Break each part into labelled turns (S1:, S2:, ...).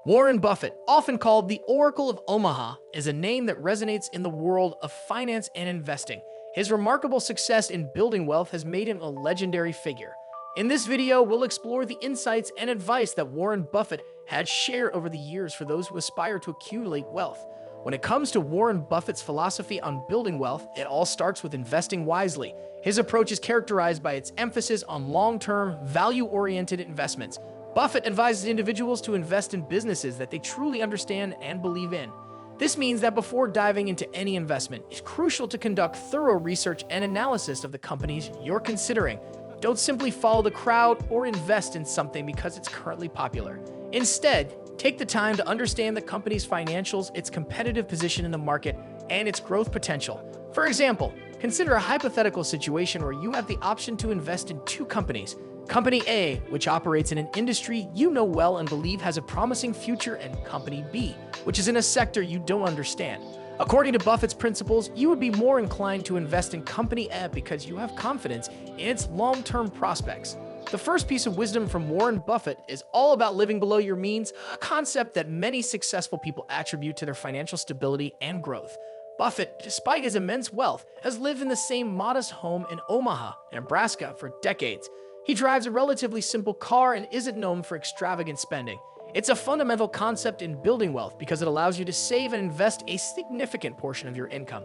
S1: Warren Buffett, often called the Oracle of Omaha, is a name that resonates in the world of finance and investing. His remarkable success in building wealth has made him a legendary figure. In this video, we'll explore the insights and advice that Warren Buffett had shared over the years for those who aspire to accumulate wealth. When it comes to Warren Buffett's philosophy on building wealth, it all starts with investing wisely. His approach is characterized by its emphasis on long-term, value-oriented investments. Buffett advises individuals to invest in businesses that they truly understand and believe in. This means that before diving into any investment, it's crucial to conduct thorough research and analysis of the companies you're considering. Don't simply follow the crowd or invest in something because it's currently popular. Instead, take the time to understand the company's financials, its competitive position in the market, and its growth potential. For example, consider a hypothetical situation where you have the option to invest in two companies. Company A, which operates in an industry you know well and believe has a promising future, and Company B, which is in a sector you don't understand. According to Buffett's principles, you would be more inclined to invest in Company A because you have confidence in its long-term prospects. The first piece of wisdom from Warren Buffett is all about living below your means, a concept that many successful people attribute to their financial stability and growth. Buffett, despite his immense wealth, has lived in the same modest home in Omaha, Nebraska for decades. He drives a relatively simple car and isn't known for extravagant spending. It's a fundamental concept in building wealth because it allows you to save and invest a significant portion of your income.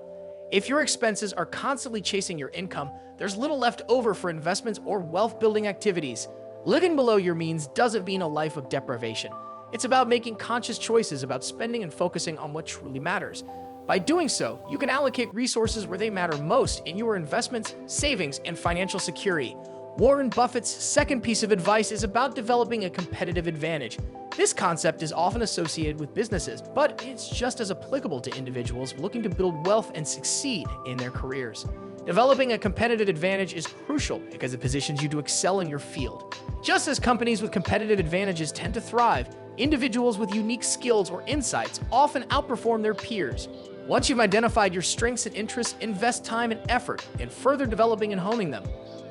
S1: If your expenses are constantly chasing your income, there's little left over for investments or wealth-building activities. Living below your means doesn't mean a life of deprivation. It's about making conscious choices about spending and focusing on what truly matters. By doing so, you can allocate resources where they matter most in your investments, savings, and financial security. Warren Buffett's second piece of advice is about developing a competitive advantage. This concept is often associated with businesses, but it's just as applicable to individuals looking to build wealth and succeed in their careers. Developing a competitive advantage is crucial because it positions you to excel in your field. Just as companies with competitive advantages tend to thrive, individuals with unique skills or insights often outperform their peers. Once you've identified your strengths and interests, invest time and effort in further developing and honing them.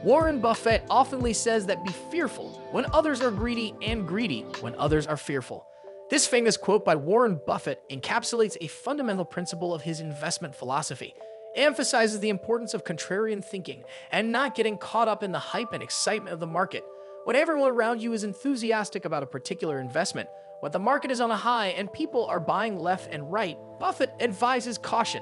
S1: Warren Buffett often says that be fearful when others are greedy and greedy when others are fearful. This famous quote by Warren Buffett encapsulates a fundamental principle of his investment philosophy. It emphasizes the importance of contrarian thinking and not getting caught up in the hype and excitement of the market. When everyone around you is enthusiastic about a particular investment, when the market is on a high and people are buying left and right, Buffett advises caution.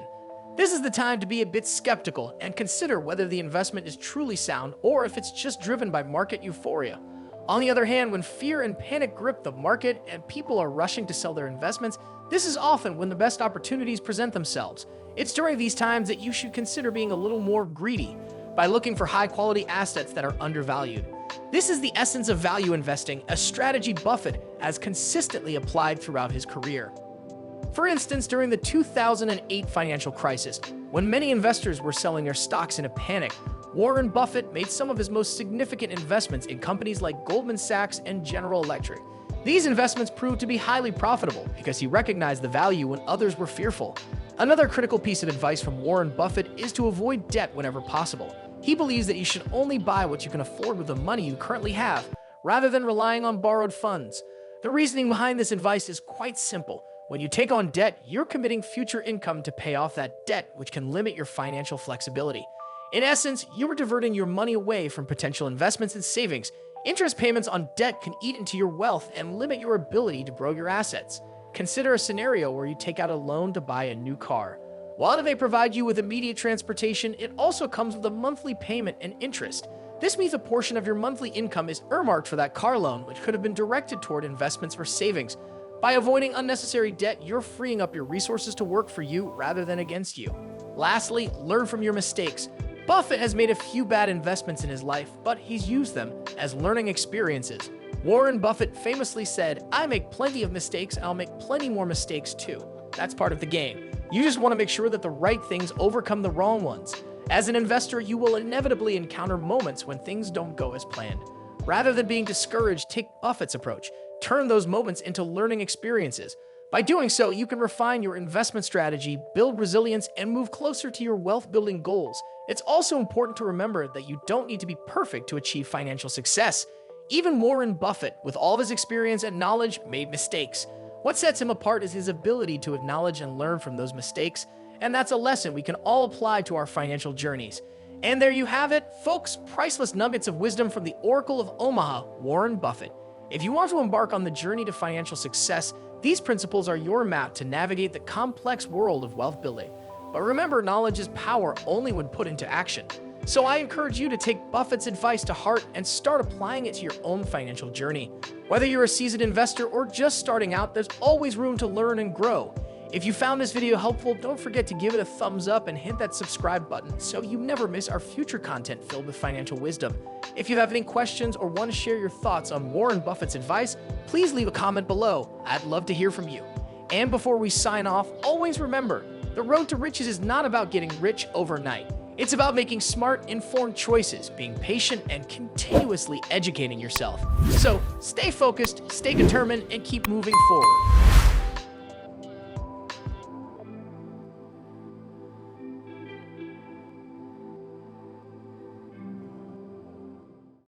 S1: This is the time to be a bit skeptical and consider whether the investment is truly sound or if it's just driven by market euphoria. On the other hand, when fear and panic grip the market and people are rushing to sell their investments, this is often when the best opportunities present themselves. It's during these times that you should consider being a little more greedy by looking for high-quality assets that are undervalued. This is the essence of value investing, a strategy Buffett has consistently applied throughout his career. For instance, during the 2008 financial crisis, when many investors were selling their stocks in a panic, Warren Buffett made some of his most significant investments in companies like Goldman Sachs and General Electric. These investments proved to be highly profitable because he recognized the value when others were fearful. Another critical piece of advice from Warren Buffett is to avoid debt whenever possible. He believes that you should only buy what you can afford with the money you currently have, rather than relying on borrowed funds. The reasoning behind this advice is quite simple. When you take on debt, you're committing future income to pay off that debt, which can limit your financial flexibility. In essence, you are diverting your money away from potential investments and savings. Interest payments on debt can eat into your wealth and limit your ability to grow your assets. Consider a scenario where you take out a loan to buy a new car. While it may provide you with immediate transportation, it also comes with a monthly payment and interest. This means a portion of your monthly income is earmarked for that car loan, which could have been directed toward investments or savings. By avoiding unnecessary debt, you're freeing up your resources to work for you rather than against you. Lastly, learn from your mistakes. Buffett has made a few bad investments in his life, but he's used them as learning experiences. Warren Buffett famously said, "I make plenty of mistakes, and I'll make plenty more mistakes too." That's part of the game. You just want to make sure that the right things overcome the wrong ones. As an investor, you will inevitably encounter moments when things don't go as planned. Rather than being discouraged, take Buffett's approach. Turn those moments into learning experiences. By doing so, you can refine your investment strategy, build resilience, and move closer to your wealth-building goals. It's also important to remember that you don't need to be perfect to achieve financial success. Even Warren Buffett, with all of his experience and knowledge, made mistakes. What sets him apart is his ability to acknowledge and learn from those mistakes, and that's a lesson we can all apply to our financial journeys. And there you have it, folks, priceless nuggets of wisdom from the Oracle of Omaha, Warren Buffett. If you want to embark on the journey to financial success, these principles are your map to navigate the complex world of wealth building. But remember, knowledge is power only when put into action. So I encourage you to take Buffett's advice to heart and start applying it to your own financial journey. Whether you're a seasoned investor or just starting out, there's always room to learn and grow. If you found this video helpful, don't forget to give it a thumbs up and hit that subscribe button so you never miss our future content filled with financial wisdom. If you have any questions or want to share your thoughts on Warren Buffett's advice, please leave a comment below. I'd love to hear from you. And before we sign off, always remember, the road to riches is not about getting rich overnight. It's about making smart, informed choices, being patient, and continuously educating yourself. So stay focused, stay determined, and keep moving forward.